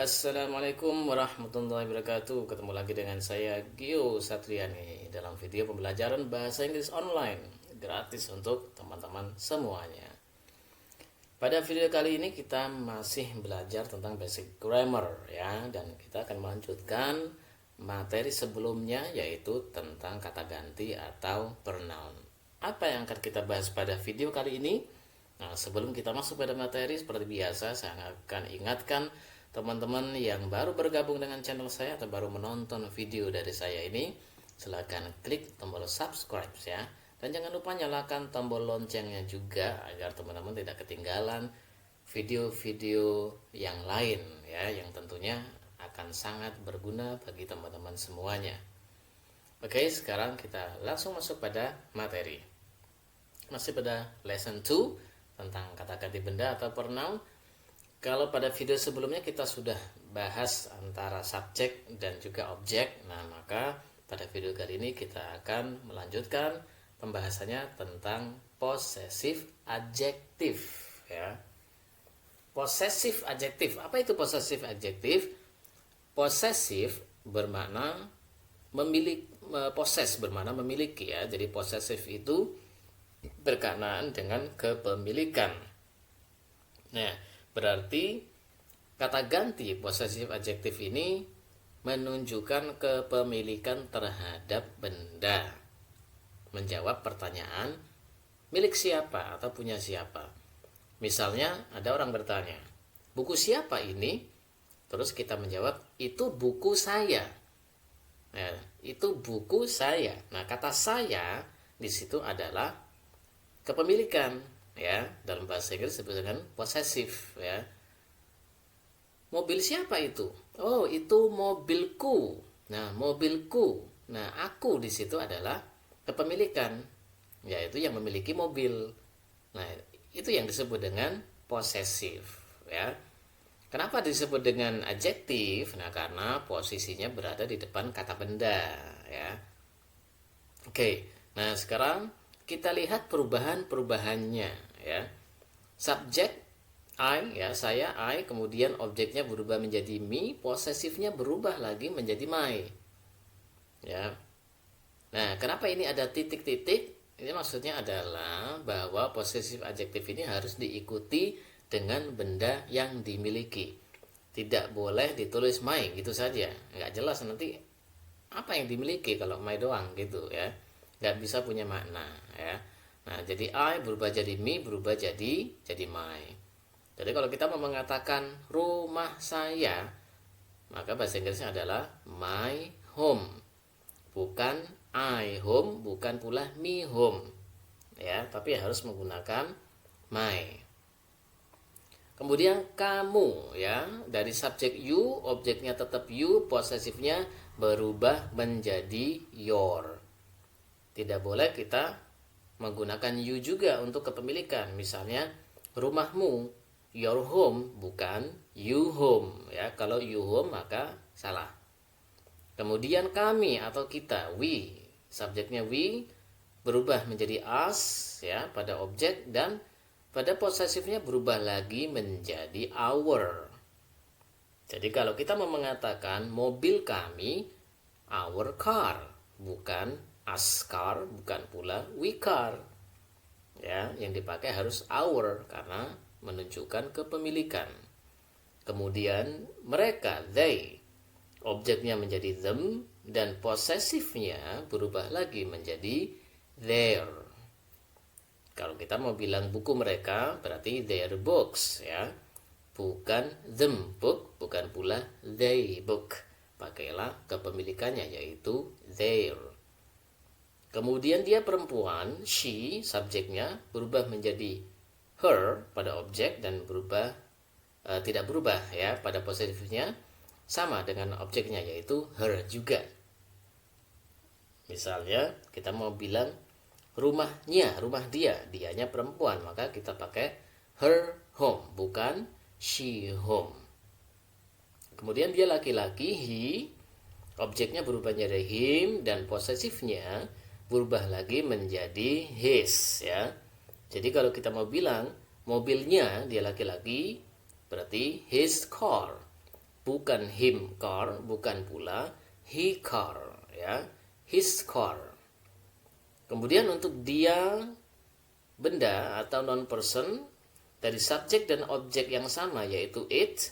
Assalamualaikum warahmatullahi wabarakatuh. Ketemu lagi dengan saya Gio Satriani dalam video pembelajaran bahasa Inggris online gratis untuk teman-teman semuanya. Pada video kali ini kita masih belajar tentang basic grammar ya, dan kita akan melanjutkan materi sebelumnya yaitu tentang kata ganti atau pronoun. Apa yang akan kita bahas pada video kali ini? Nah, sebelum kita masuk pada materi, seperti biasa saya akan ingatkan teman-teman yang baru bergabung dengan channel saya atau baru menonton video dari saya ini, silahkan klik tombol subscribe ya, dan jangan lupa nyalakan tombol loncengnya juga agar teman-teman tidak ketinggalan video-video yang lain ya, yang tentunya akan sangat berguna bagi teman-teman semuanya. Oke, sekarang kita langsung masuk pada materi. Masih pada lesson 2 tentang kata ganti benda atau pronoun. Kalau pada video sebelumnya kita sudah bahas antara subjek dan juga objek, nah maka pada video kali ini kita akan melanjutkan pembahasannya tentang possessive adjective ya. Possessive adjective, apa itu possessive adjective? Possessive bermakna memiliki, possess bermakna memiliki ya. Jadi possessive itu berkenaan dengan kepemilikan. Nah, berarti kata ganti possessive adjective ini menunjukkan kepemilikan terhadap benda. Menjawab pertanyaan milik siapa atau punya siapa. Misalnya ada orang bertanya, buku siapa ini? Terus kita menjawab, itu buku saya. Nah, itu buku saya. Nah, kata saya di situ adalah kepemilikan. Ya, dalam bahasa Inggris disebut dengan possessive ya. Mobil siapa itu? Oh, itu mobilku. Nah, mobilku. Nah, aku di situ adalah kepemilikan, yaitu yang memiliki mobil. Nah, itu yang disebut dengan possessive ya. Kenapa disebut dengan adjektif? Nah, karena posisinya berada di depan kata benda ya. Oke. Nah, sekarang kita lihat perubahan-perubahannya ya. Subjek I ya, saya I, kemudian objeknya berubah menjadi me, posesifnya berubah lagi menjadi my. Ya. Nah, kenapa ini ada titik-titik? Ini maksudnya adalah bahwa possessive adjective ini harus diikuti dengan benda yang dimiliki. Tidak boleh ditulis my gitu saja. Nggak jelas nanti apa yang dimiliki kalau my doang gitu ya. Nggak bisa punya makna ya. Nah, jadi I berubah jadi me, berubah jadi my. Jadi kalau kita mau mengatakan rumah saya, maka bahasa Inggrisnya adalah my home. Bukan I home, bukan pula me home. Ya, tapi harus menggunakan my. Kemudian kamu ya, dari subjek you, objeknya tetap you, posesifnya berubah menjadi your. Tidak boleh kita menggunakan you juga untuk kepemilikan. Misalnya rumahmu, your home, bukan you home ya. Kalau you home maka salah. Kemudian kami atau kita, we, subjeknya we berubah menjadi us ya pada objek, dan pada posesifnya berubah lagi menjadi our. Jadi kalau kita mau mengatakan mobil kami, our car, bukan us car, bukan pula we car. Ya, yang dipakai harus our karena menunjukkan kepemilikan. Kemudian mereka, they, objeknya menjadi them dan posesifnya berubah lagi menjadi their. Kalau kita mau bilang buku mereka berarti their books ya. Bukan them book, bukan pula they book. Pakailah kepemilikannya yaitu their. Kemudian dia perempuan, she, subjeknya berubah menjadi her pada objek dan berubah tidak berubah ya pada posesifnya, sama dengan objeknya yaitu her juga. Misalnya kita mau bilang rumahnya, rumah dia, dianya perempuan, maka kita pakai her home, bukan she home. Kemudian dia laki-laki, he, objeknya berubah menjadi him dan posesifnya berubah lagi menjadi his ya. Jadi kalau kita mau bilang mobilnya dia laki-laki berarti his car. bukan him car, bukan pula he car, ya, his car. Kemudian untuk dia, benda atau non person, dari subjek dan objek yang sama yaitu it,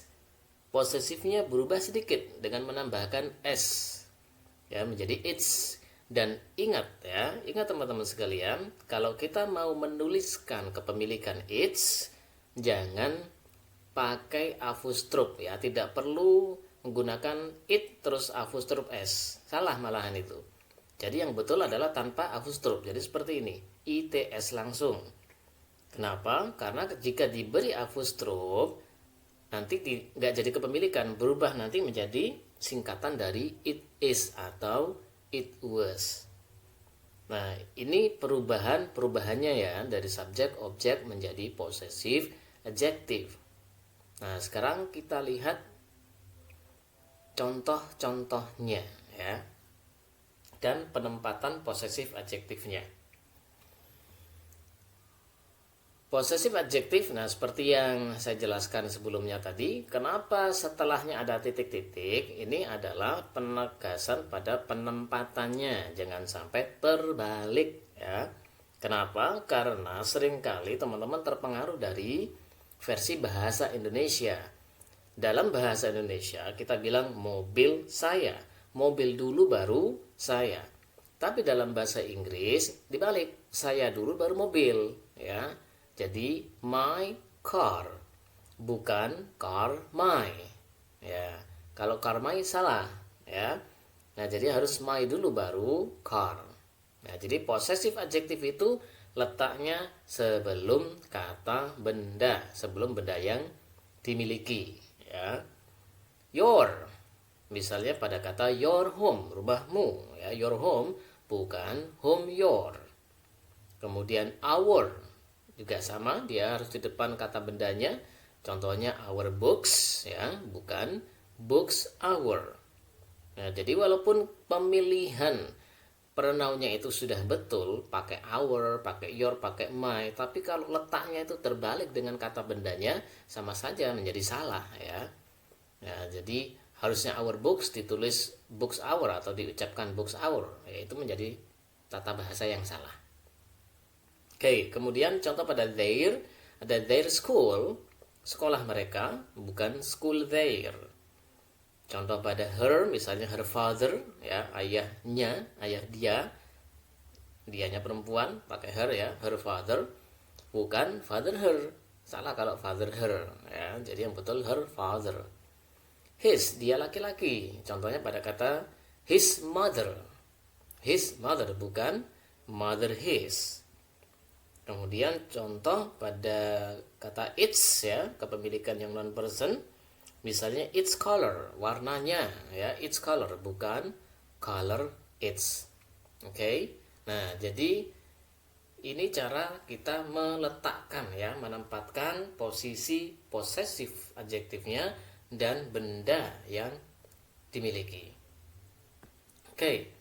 posesifnya berubah sedikit dengan menambahkan s, ya, menjadi its. Dan ingat ya, ingat teman-teman sekalian, kalau kita mau menuliskan kepemilikan its, jangan pakai apostrophe, ya, tidak perlu menggunakan it terus apostrophe s, salah malahan itu. Jadi yang betul adalah tanpa apostrophe, jadi seperti ini, its langsung. Kenapa? Karena jika diberi apostrophe nanti nggak jadi kepemilikan, berubah nanti menjadi singkatan dari it is atau it was. Nah, ini perubahannya ya, dari subjek objek menjadi possessive adjective. Nah, sekarang kita lihat contoh-contohnya ya, dan penempatan possessive adjektifnya. Possessive adjektif, nah seperti yang saya jelaskan sebelumnya tadi, kenapa setelahnya ada titik-titik, ini adalah penegasan pada penempatannya, jangan sampai terbalik ya. Kenapa? Karena seringkali teman-teman terpengaruh dari versi bahasa Indonesia. Dalam bahasa Indonesia kita bilang mobil saya, mobil dulu baru saya. Tapi dalam bahasa Inggris dibalik, saya dulu baru mobil ya. Jadi my car, bukan car my. Ya, kalau car my salah ya. Nah, jadi harus my dulu baru car. Nah, jadi possessive adjective itu letaknya sebelum kata benda, sebelum benda yang dimiliki ya. Your, misalnya pada kata your home, rumahmu ya, your home bukan home your. Kemudian our juga sama, dia harus di depan kata bendanya. Contohnya our books ya, bukan books our. Nah, jadi walaupun pemilihan pronounnya itu sudah betul, pakai our, pakai your, pakai my, tapi kalau letaknya itu terbalik dengan kata bendanya, sama saja menjadi salah ya. Nah, jadi harusnya our books ditulis books our atau diucapkan books our, yaitu menjadi tata bahasa yang salah. Oke, kemudian contoh pada their, ada their school, sekolah mereka, bukan school their. Contoh pada her, misalnya her father, ya, ayahnya, ayah dia, dianya perempuan, pakai her ya, her father, bukan father her. Salah kalau father her, ya, jadi yang betul her father. His, dia laki-laki, contohnya pada kata his mother, bukan mother his. Kemudian contoh pada kata its ya, kepemilikan yang non person, misalnya its color, warnanya ya, its color bukan color its. Oke. Nah, jadi ini cara kita meletakkan ya, menempatkan posisi possessive adjektifnya dan benda yang dimiliki. Oke.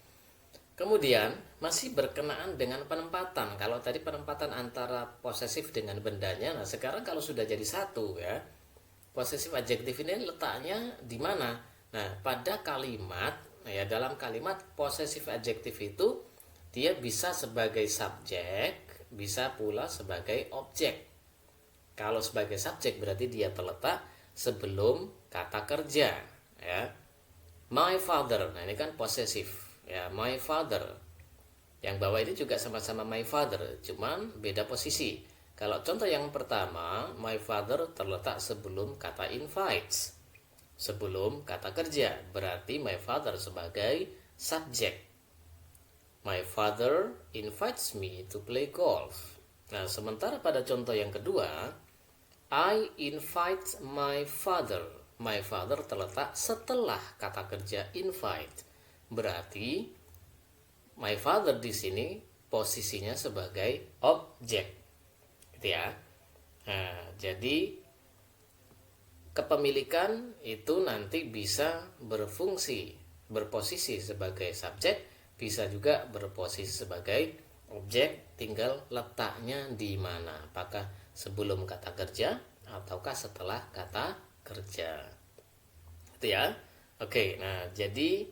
Kemudian masih berkenaan dengan penempatan. Kalau tadi penempatan antara posesif dengan bendanya, nah sekarang kalau sudah jadi satu ya, posesif adjektif ini letaknya di mana? Nah, pada kalimat, ya, dalam kalimat posesif adjektif itu dia bisa sebagai subjek, bisa pula sebagai objek. Kalau sebagai subjek berarti dia terletak sebelum kata kerja ya. My father, nah ini kan posesif ya, my father. Yang bawah ini juga sama-sama my father, cuman beda posisi. Kalau contoh yang pertama, my father terletak sebelum kata invites, sebelum kata kerja, berarti my father sebagai subjek. My father invites me to play golf. Nah, sementara pada contoh yang kedua, I invite my father. My father terletak setelah kata kerja invite. Berarti my father di sini posisinya sebagai objek, gitu ya. Nah, jadi kepemilikan itu nanti bisa berposisi sebagai subjek, bisa juga berposisi sebagai objek, tinggal letaknya di mana. Apakah sebelum kata kerja ataukah setelah kata kerja. Itu ya. Oke, nah jadi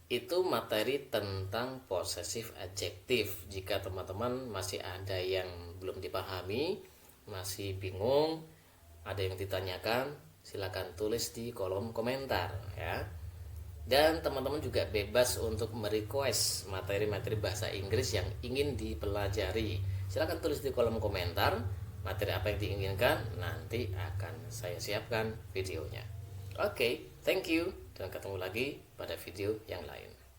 itu materi tentang possessive adjective. Jika teman-teman masih ada yang belum dipahami, masih bingung, ada yang ditanyakan, silakan tulis di kolom komentar ya. Dan teman-teman juga bebas untuk merequest materi-materi bahasa Inggris yang ingin dipelajari. Silakan tulis di kolom komentar materi apa yang diinginkan, nanti akan saya siapkan videonya. Oke, thank you dan ketemu lagi pada video yang lain.